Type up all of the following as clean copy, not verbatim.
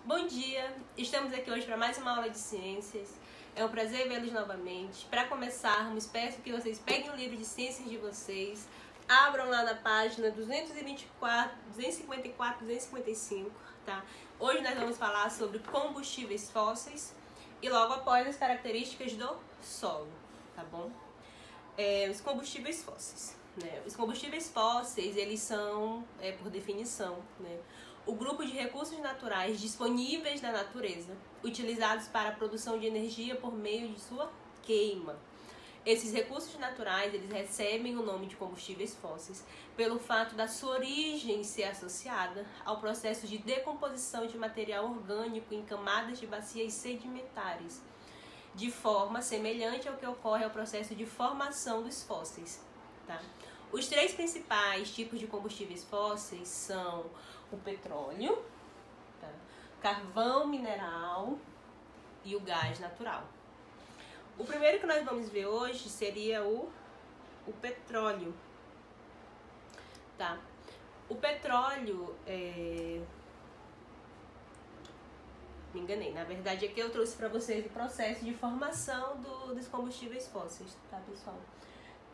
Bom dia! Estamos aqui hoje para mais uma aula de ciências. É um prazer vê-los novamente. Para começarmos, peço que vocês peguem o livro de ciências de vocês, abram lá na página 224, 254, 255, tá? Hoje nós vamos falar sobre combustíveis fósseis e logo após as características do solo, tá bom? Os combustíveis fósseis, né? Os combustíveis fósseis, eles são, por definição, né, o grupo de recursos naturais disponíveis na natureza, utilizados para a produção de energia por meio de sua queima. Esses recursos naturais, eles recebem o nome de combustíveis fósseis pelo fato da sua origem ser associada ao processo de decomposição de material orgânico em camadas de bacias sedimentares, de forma semelhante ao que ocorre ao processo de formação dos fósseis, tá? Os três principais tipos de combustíveis fósseis são o petróleo, tá, carvão mineral e o gás natural. O primeiro que nós vamos ver hoje seria o petróleo, tá? O petróleo me enganei, na verdade aqui eu trouxe para vocês o processo de formação dos combustíveis fósseis, tá, pessoal?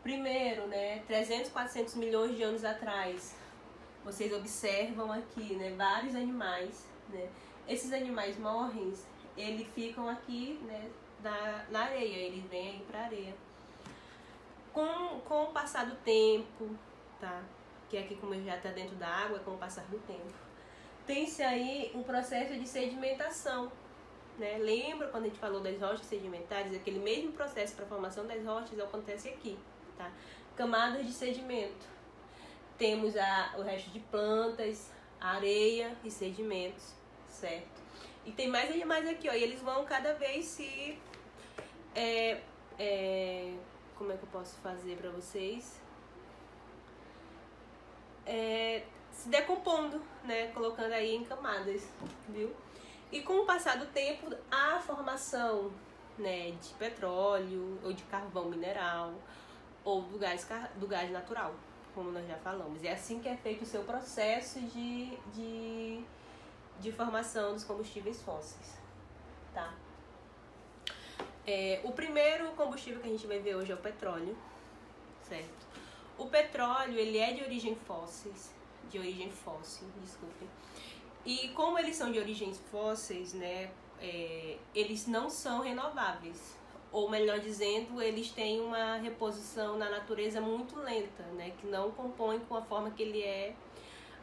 Primeiro, né, 300, 400 milhões de anos atrás, vocês observam aqui, né, vários animais, né? Esses animais morrem, eles ficam aqui, né, na areia, eles vêm aí para a areia. Com o passar do tempo, tá? Que aqui, como já está dentro da água, com o passar do tempo, tem-se aí um processo de sedimentação, né? Lembra quando a gente falou das rochas sedimentares? Aquele mesmo processo para a formação das rochas acontece aqui, tá? Camadas de sedimento. Temos o resto de plantas, areia e sedimentos, certo? E tem mais animais aqui, ó, e eles vão cada vez se... como é que eu posso fazer para vocês? Se decompondo, né? Colocando aí em camadas, viu? E com o passar do tempo, a formação, né, de petróleo ou de carvão mineral ou do gás natural, como nós já falamos. É assim que é feito o seu processo de formação dos combustíveis fósseis, tá? O primeiro combustível que a gente vai ver hoje é o petróleo, certo? O petróleo, ele é de origem fóssil, desculpem. E como eles são de origens fósseis, né, eles não são renováveis. Ou melhor dizendo, eles têm uma reposição na natureza muito lenta, né, que não compõe com a forma que ele é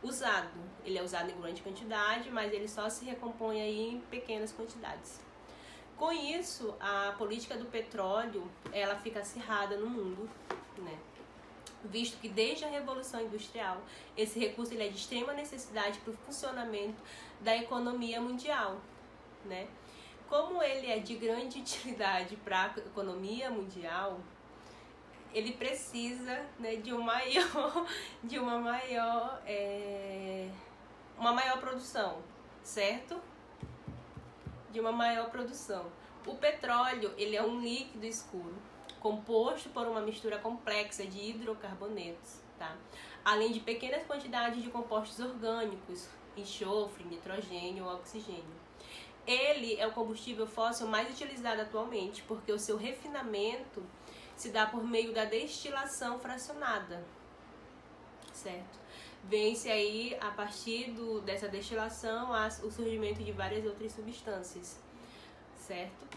usado. Ele é usado em grande quantidade, mas ele só se recompõe aí em pequenas quantidades. Com isso, a política do petróleo, ela fica acirrada no mundo, né, visto que desde a Revolução Industrial, esse recurso ele é de extrema necessidade para o funcionamento da economia mundial, né? Como ele é de grande utilidade para a economia mundial, ele precisa, né, de uma maior produção, certo? De uma maior produção. O petróleo, ele é um líquido escuro, composto por uma mistura complexa de hidrocarbonetos, tá? Além de pequenas quantidades de compostos orgânicos, enxofre, nitrogênio ou oxigênio. Ele é o combustível fóssil mais utilizado atualmente, porque o seu refinamento se dá por meio da destilação fracionada, certo? Vem-se aí, a partir dessa destilação, o surgimento de várias outras substâncias, certo?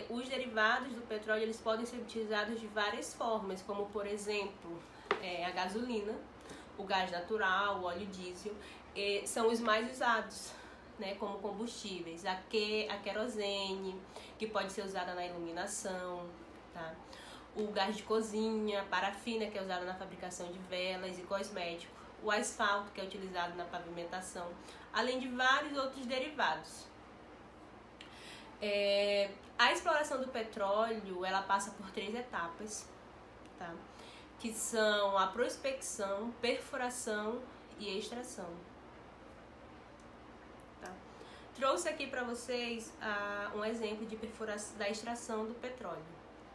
Os derivados do petróleo, eles podem ser utilizados de várias formas, como por exemplo, a gasolina, o gás natural, o óleo diesel, são os mais usados, né, como combustíveis. A querosene, que pode ser usada na iluminação, tá? O gás de cozinha, parafina, que é usada na fabricação de velas e cosméticos, o asfalto, que é utilizado na pavimentação, além de vários outros derivados. A exploração do petróleo, ela passa por 3 etapas, tá? Que são a prospecção, perfuração e extração. Tá? Trouxe aqui para vocês um exemplo de perfuração da extração do petróleo,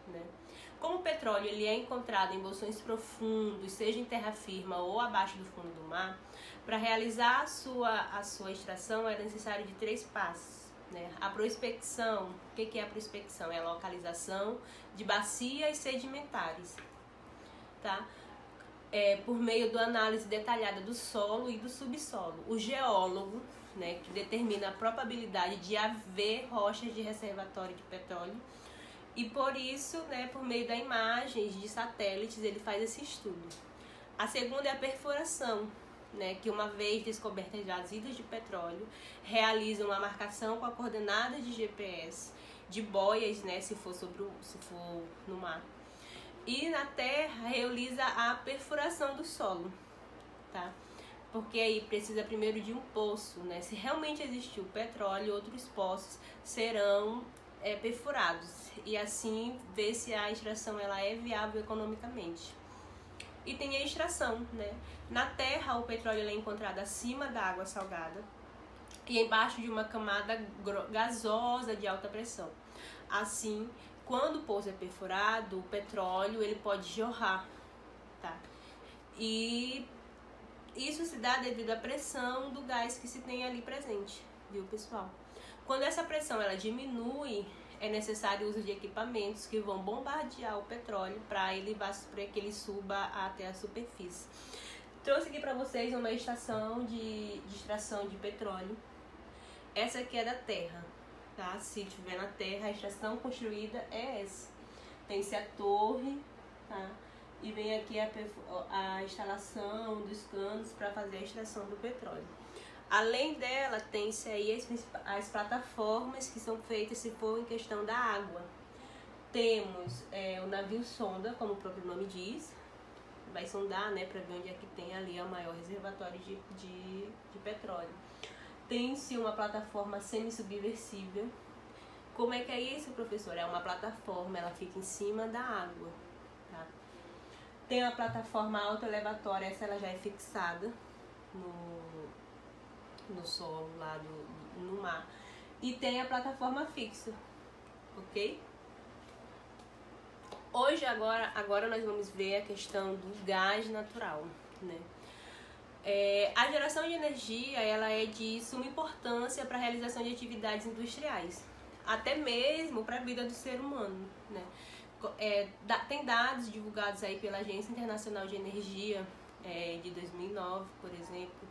né? Como o petróleo ele é encontrado em bolsões profundos, seja em terra firme ou abaixo do fundo do mar, para realizar a sua extração é necessário de 3 passos. Né? A prospecção, o que é a prospecção? É a localização de bacias sedimentares, tá? Por meio da análise detalhada do solo e do subsolo. O geólogo, né, que determina a probabilidade de haver rochas de reservatório de petróleo, e por isso, né, por meio da imagens de satélites, ele faz esse estudo. A segunda é a perfuração, né, que uma vez descobertas jazidas de petróleo, realiza uma marcação com a coordenada de GPS, de boias, né, se for no mar. E na terra realiza a perfuração do solo, tá? Porque aí precisa primeiro de um poço, né? Se realmente existiu petróleo, outros poços serão perfurados e assim ver se a extração ela é viável economicamente. E tem a extração, né? Na terra o petróleo é encontrado acima da água salgada e embaixo de uma camada gasosa de alta pressão. Assim, quando o poço é perfurado, o petróleo ele pode jorrar, tá? E isso se dá devido à pressão do gás que se tem ali presente, viu, pessoal? Quando essa pressão ela diminui, é necessário o uso de equipamentos que vão bombardear o petróleo para que ele suba até a superfície. Trouxe aqui para vocês uma estação de extração de petróleo. Essa aqui é da terra, tá? Se tiver na terra, a estação construída é essa. Tem-se a torre, tá? E vem aqui a instalação dos canos para fazer a extração do petróleo. Além dela, tem-se aí as plataformas que são feitas se for em questão da água. Temos o navio sonda, como o próprio nome diz, vai sondar, né, para ver onde é que tem ali o maior reservatório de petróleo. Tem-se uma plataforma semi-subversível. Como é que é isso, professor? É uma plataforma, ela fica em cima da água, tá? Tem a plataforma autoelevatória, essa ela já é fixada no solo lá no mar. E tem a plataforma fixa, ok? Hoje, agora nós vamos ver a questão do gás natural, né? A geração de energia ela é de suma importância para a realização de atividades industriais, até mesmo para a vida do ser humano, né? Tem dados divulgados aí pela Agência Internacional de Energia de 2009, por exemplo,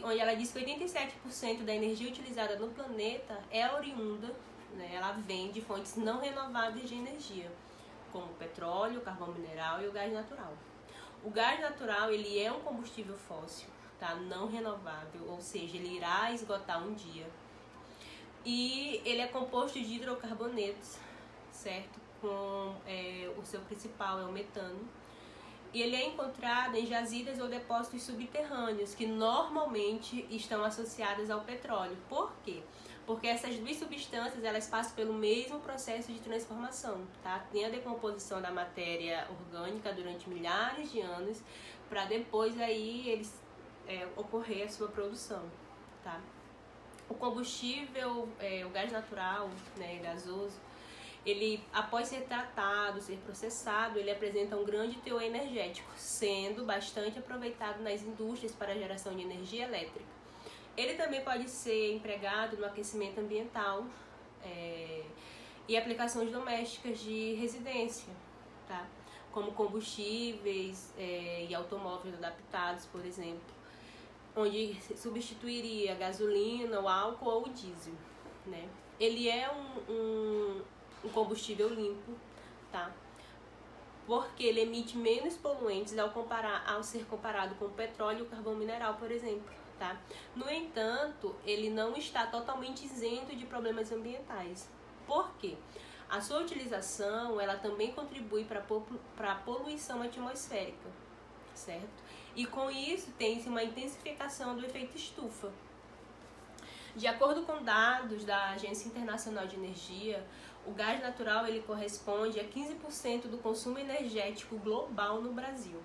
onde ela diz que 87% da energia utilizada no planeta é oriunda, né? Ela vem de fontes não renováveis de energia, como o petróleo, o carvão mineral e o gás natural. O gás natural ele é um combustível fóssil, tá? Não renovável, ou seja, ele irá esgotar um dia. E ele é composto de hidrocarbonetos, certo? O seu principal é o metano. E ele é encontrado em jazidas ou depósitos subterrâneos, que normalmente estão associadas ao petróleo. Por quê? Porque essas duas substâncias elas passam pelo mesmo processo de transformação, tá? Tem a decomposição da matéria orgânica durante milhares de anos, para depois aí ocorrer a sua produção, tá? O combustível, o gás natural, né, gasoso, ele, após ser tratado, ser processado, ele apresenta um grande teor energético, sendo bastante aproveitado nas indústrias para a geração de energia elétrica. Ele também pode ser empregado no aquecimento ambiental e aplicações domésticas de residência, tá? Como combustíveis e automóveis adaptados, por exemplo, onde substituiria a gasolina, o álcool ou o diesel, né? Ele é um combustível limpo, tá? Porque ele emite menos poluentes ao ser comparado com o petróleo e o carvão mineral, por exemplo, tá? No entanto, ele não está totalmente isento de problemas ambientais. Por quê? A sua utilização, ela também contribui para a poluição atmosférica, certo? E com isso, tem-se uma intensificação do efeito estufa. De acordo com dados da Agência Internacional de Energia, o gás natural ele corresponde a 15% do consumo energético global no Brasil.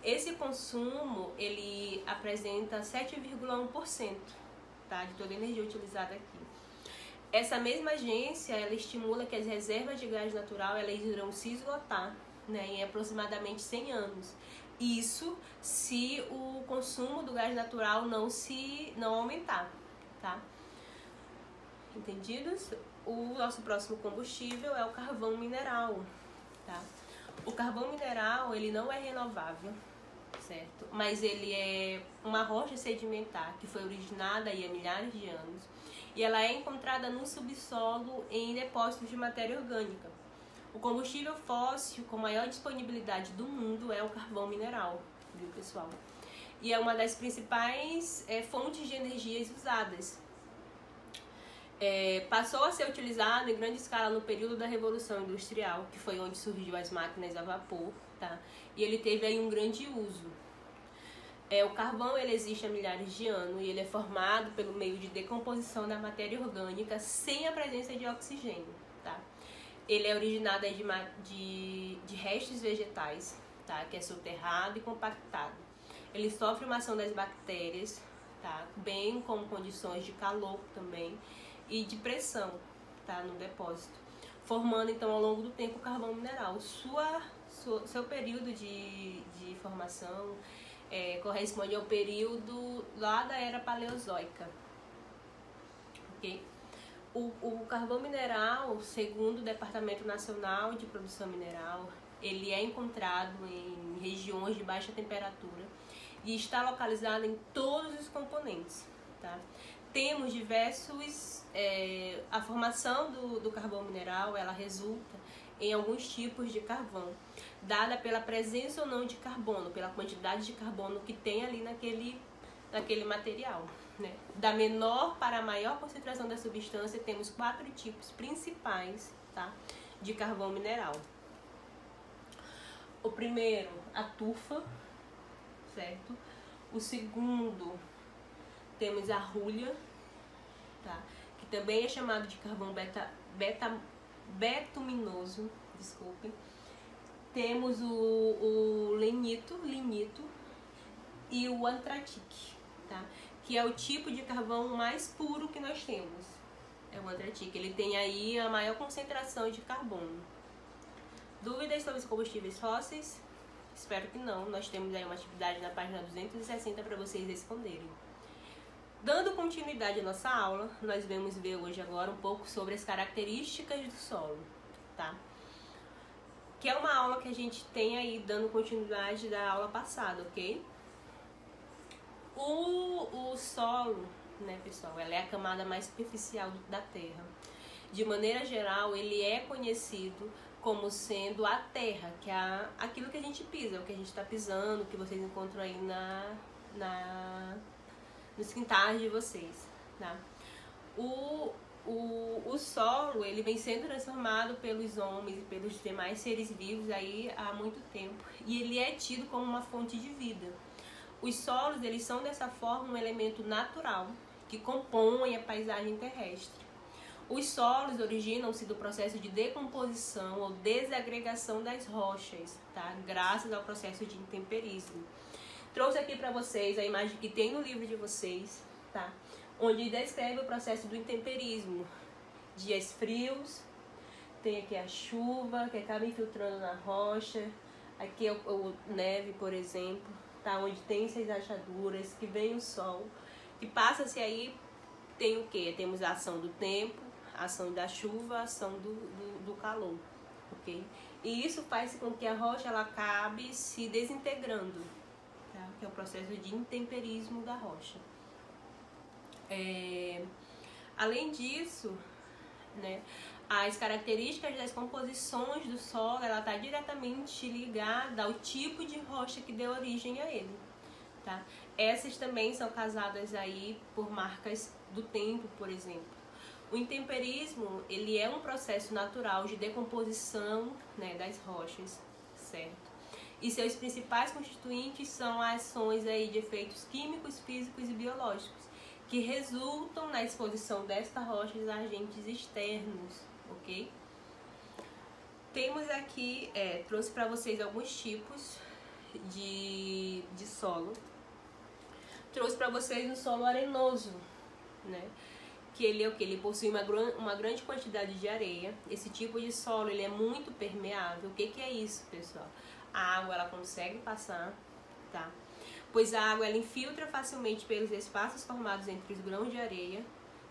Esse consumo ele apresenta 7,1%, tá, de toda a energia utilizada aqui. Essa mesma agência, ela estimula que as reservas de gás natural elas irão se esgotar, né, em aproximadamente 100 anos. Isso se o consumo do gás natural não aumentar, tá? Entendidos? O nosso próximo combustível é o carvão mineral, tá? O carvão mineral, ele não é renovável, certo? Mas ele é uma rocha sedimentar que foi originada aí há milhares de anos e ela é encontrada no subsolo em depósitos de matéria orgânica. O combustível fóssil com maior disponibilidade do mundo é o carvão mineral, viu, pessoal? E é uma das principais fontes de energias usadas. Passou a ser utilizado em grande escala no período da Revolução Industrial, que foi onde surgiu as máquinas a vapor, tá? E ele teve aí um grande uso. O carvão ele existe há milhares de anos e ele é formado pelo meio de decomposição da matéria orgânica sem a presença de oxigênio, tá? Ele é originado aí de restos vegetais, tá? Que é soterrado e compactado. Ele sofre uma ação das bactérias, tá? Bem como condições de calor também e de pressão, tá? No depósito, formando então ao longo do tempo o carvão mineral. Seu período de formação corresponde ao período lá da era paleozoica, ok? O carvão mineral, segundo o Departamento Nacional de Produção Mineral, ele é encontrado em regiões de baixa temperatura e está localizado em todos os componentes, tá? Temos diversos... a formação do carvão mineral, ela resulta em alguns tipos de carvão, dada pela presença ou não de carbono, pela quantidade de carbono que tem ali naquele material, né? Da menor para a maior concentração da substância, temos 4 tipos principais, tá, de carvão mineral. O primeiro, a tufa, certo? O segundo, temos a hulha, tá? Que também é chamado de carvão betuminoso, desculpe. Temos o lignito e o antratique, tá? Que é o tipo de carvão mais puro que nós temos. É o antratique. Ele tem aí a maior concentração de carbono. Dúvidas sobre os combustíveis fósseis? Espero que não. Nós temos aí uma atividade na página 260 para vocês responderem. Dando continuidade à nossa aula, nós vamos ver hoje agora um pouco sobre as características do solo, tá? Que é uma aula que a gente tem aí dando continuidade da aula passada, ok? O solo, né, pessoal, ela é a camada mais superficial da Terra. De maneira geral, ele é conhecido como sendo a terra, que é aquilo que a gente pisa, o que a gente está pisando, que vocês encontram aí nos quintais de vocês, tá? O solo, ele vem sendo transformado pelos homens e pelos demais seres vivos aí há muito tempo, e ele é tido como uma fonte de vida. Os solos, eles são dessa forma um elemento natural que compõe a paisagem terrestre. Os solos originam-se do processo de decomposição ou desagregação das rochas, tá? Graças ao processo de intemperismo. Trouxe aqui para vocês a imagem que tem no livro de vocês, tá? Onde descreve o processo do intemperismo. Dias frios, tem aqui a chuva que acaba infiltrando na rocha, aqui é o neve, por exemplo, tá? Onde tem essas rachaduras, que vem o sol, que passa-se aí, tem o quê? Temos a ação do tempo, a ação da chuva, a ação do calor, ok? E isso faz com que a rocha ela acabe se desintegrando, tá? Que é o processo de intemperismo da rocha. Além disso, né, as características das composições do solo, ela está diretamente ligada ao tipo de rocha que deu origem a ele, tá? Essas também são causadas aí por marcas do tempo, por exemplo. O intemperismo, ele é um processo natural de decomposição, né, das rochas, certo? E seus principais constituintes são as ações aí de efeitos químicos, físicos e biológicos, que resultam na exposição desta rocha a agentes externos, ok? Temos aqui, trouxe para vocês alguns tipos de solo. Trouxe para vocês o solo arenoso, né? que ele é o que? Ele possui uma grande quantidade de areia. Esse tipo de solo ele é muito permeável. O que é isso, pessoal? A água ela consegue passar, tá? Pois a água ela infiltra facilmente pelos espaços formados entre os grãos de areia,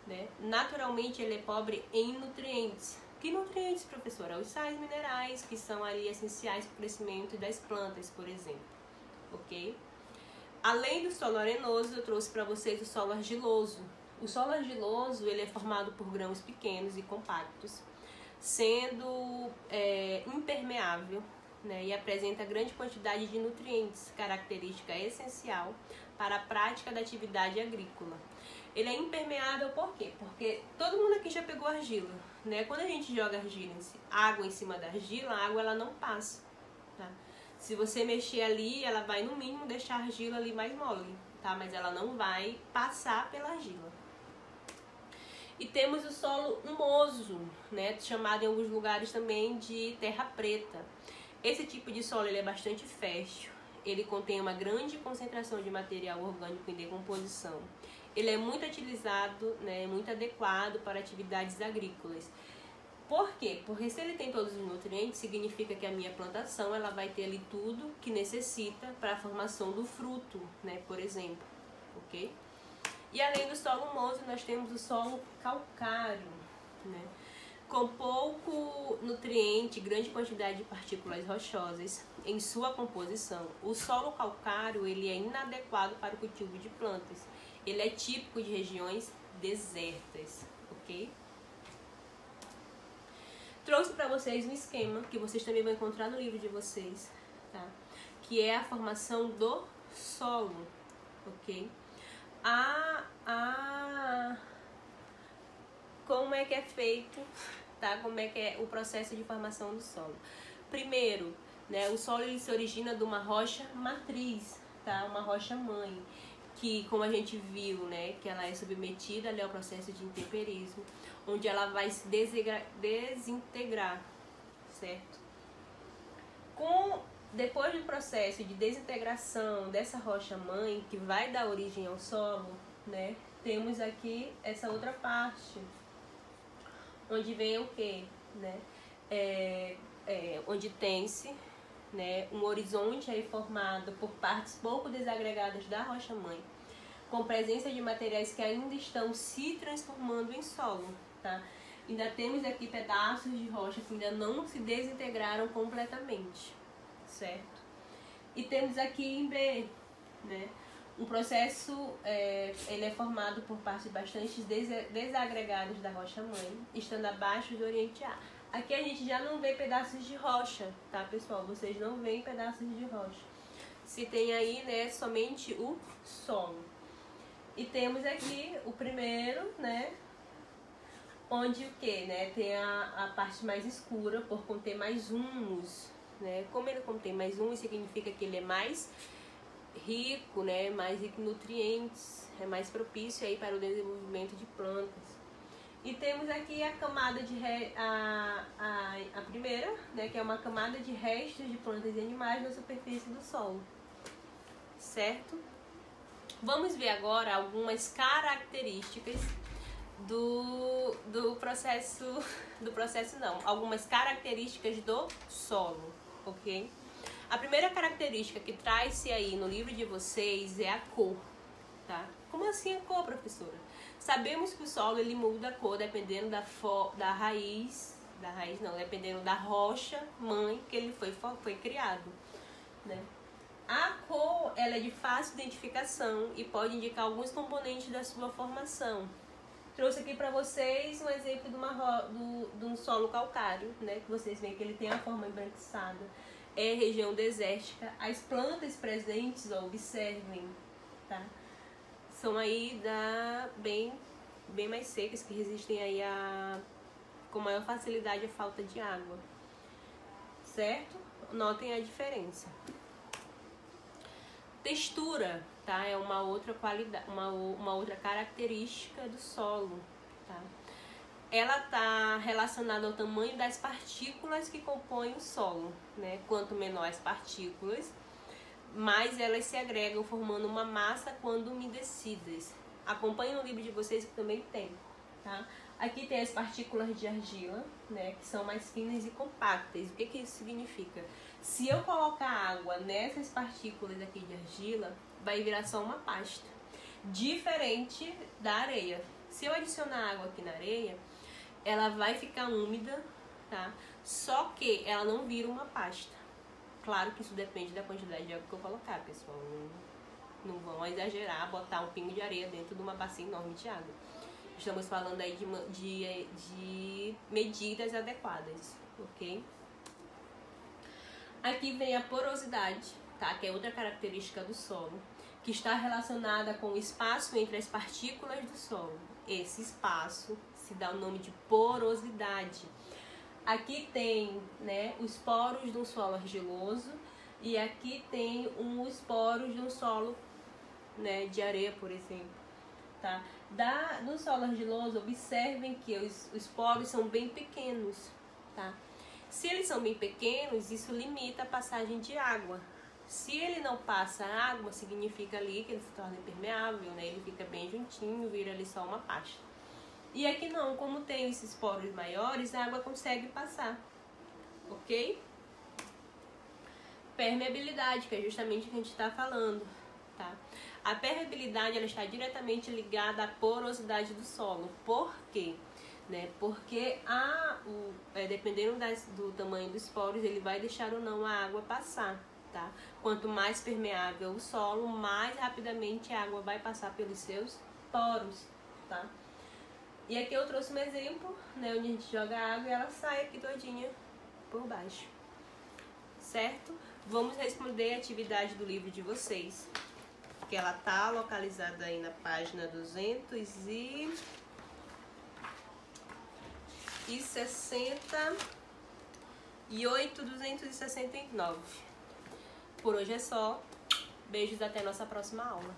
né? Naturalmente ele é pobre em nutrientes. Que nutrientes, professora? Os sais minerais que são ali essenciais para o crescimento das plantas, por exemplo, ok? Além do solo arenoso, eu trouxe para vocês o solo argiloso. O solo argiloso ele é formado por grãos pequenos e compactos, sendo impermeável, né, e apresenta grande quantidade de nutrientes, característica essencial para a prática da atividade agrícola. Ele é impermeável por quê? Porque todo mundo aqui já pegou argila, né? Quando a gente joga água em cima da argila, a água ela não passa, tá? Se você mexer ali, ela vai no mínimo deixar a argila ali mais mole, tá? Mas ela não vai passar pela argila. E temos o solo humoso, né? Chamado em alguns lugares também de terra preta. Esse tipo de solo ele é bastante fértil, ele contém uma grande concentração de material orgânico em decomposição. Ele é muito utilizado, né, muito adequado para atividades agrícolas. Por quê? Porque se ele tem todos os nutrientes, significa que a minha plantação ela vai ter ali tudo que necessita para a formação do fruto, né, por exemplo, ok? E além do solo humoso, nós temos o solo calcário, né? Com pouco nutriente, grande quantidade de partículas rochosas em sua composição. O solo calcário ele é inadequado para o cultivo de plantas. Ele é típico de regiões desertas, ok? Trouxe para vocês um esquema que vocês também vão encontrar no livro de vocês, tá? Que é a formação do solo, ok? Como é que é feito, tá? Como é que é o processo de formação do solo? Primeiro, né, o solo ele se origina de uma rocha matriz, tá? Uma rocha mãe, que como a gente viu, né, que ela é submetida ali ao processo de intemperismo, onde ela vai se desintegrar, certo? Depois do processo de desintegração dessa rocha mãe, que vai dar origem ao solo, né, temos aqui essa outra parte, onde vem o quê? Né? Onde tem-se, né, um horizonte aí formado por partes pouco desagregadas da rocha-mãe, com presença de materiais que ainda estão se transformando em solo, tá? Ainda temos aqui pedaços de rocha que ainda não se desintegraram completamente, certo? E temos aqui em B, né? Um processo, ele é formado por partes bastante desagregadas da rocha-mãe, estando abaixo do Oriente A. Aqui a gente já não vê pedaços de rocha, tá, pessoal? Vocês não veem pedaços de rocha. Se tem aí, né, somente o solo. E temos aqui o primeiro, né, onde o que, né, tem a parte mais escura por conter mais humus, né? Como ele contém mais humus, significa que ele é mais rico, né, mais rico em nutrientes, é mais propício aí para o desenvolvimento de plantas. E temos aqui a camada a primeira, né, que é uma camada de restos de plantas e animais na superfície do solo, certo? Vamos ver agora algumas características algumas características do solo, ok? A primeira característica que traz-se aí no livro de vocês é a cor, tá? Como assim a cor, professora? Sabemos que o solo ele muda a cor dependendo dependendo da rocha mãe que ele foi criado, né? A cor ela é de fácil identificação e pode indicar alguns componentes da sua formação. Trouxe aqui para vocês um exemplo de um solo calcário, né? Que vocês veem que ele tem a forma embranquiçada. É região desértica. As plantas presentes, ó, observem, tá? São aí bem mais secas, que resistem aí com maior facilidade à falta de água, certo? Notem a diferença. Textura, tá? É uma outra qualidade, uma outra característica do solo, tá? Ela está relacionada ao tamanho das partículas que compõem o solo, né? Quanto menor as partículas, mais elas se agregam, formando uma massa quando umedecidas. Acompanhem no livro de vocês que também tem, tá? Aqui tem as partículas de argila, né, que são mais finas e compactas. O que que isso significa? Se eu colocar água nessas partículas aqui de argila, vai virar só uma pasta, diferente da areia. Se eu adicionar água aqui na areia, ela vai ficar úmida, tá? Só que ela não vira uma pasta. Claro que isso depende da quantidade de água que eu colocar, pessoal. Não vão exagerar, botar um pingo de areia dentro de uma bacia enorme de água. Estamos falando aí de medidas adequadas, ok? Aqui vem a porosidade, tá? Que é outra característica do solo, que está relacionada com o espaço entre as partículas do solo. Esse espaço se dá o nome de porosidade. Aqui tem, né, os poros de um solo argiloso e aqui tem os poros de um solo, né, de areia, por exemplo, tá? No solo argiloso, observem que os poros são bem pequenos, tá? Se eles são bem pequenos, isso limita a passagem de água. Se ele não passa água, significa ali que ele se torna impermeável, né? Ele fica bem juntinho, vira ali só uma pasta. E aqui não, como tem esses poros maiores, a água consegue passar, ok? Permeabilidade, que é justamente o que a gente está falando, tá? A permeabilidade, ela está diretamente ligada à porosidade do solo. Por quê? Né? Porque dependendo do tamanho dos poros, ele vai deixar ou não a água passar, tá? Quanto mais permeável o solo, mais rapidamente a água vai passar pelos seus poros, tá? E aqui eu trouxe um exemplo, né, onde a gente joga a água e ela sai aqui todinha por baixo, certo? Vamos responder a atividade do livro de vocês, que ela tá localizada aí na página 268, 269. Por hoje é só. Beijos, até a nossa próxima aula.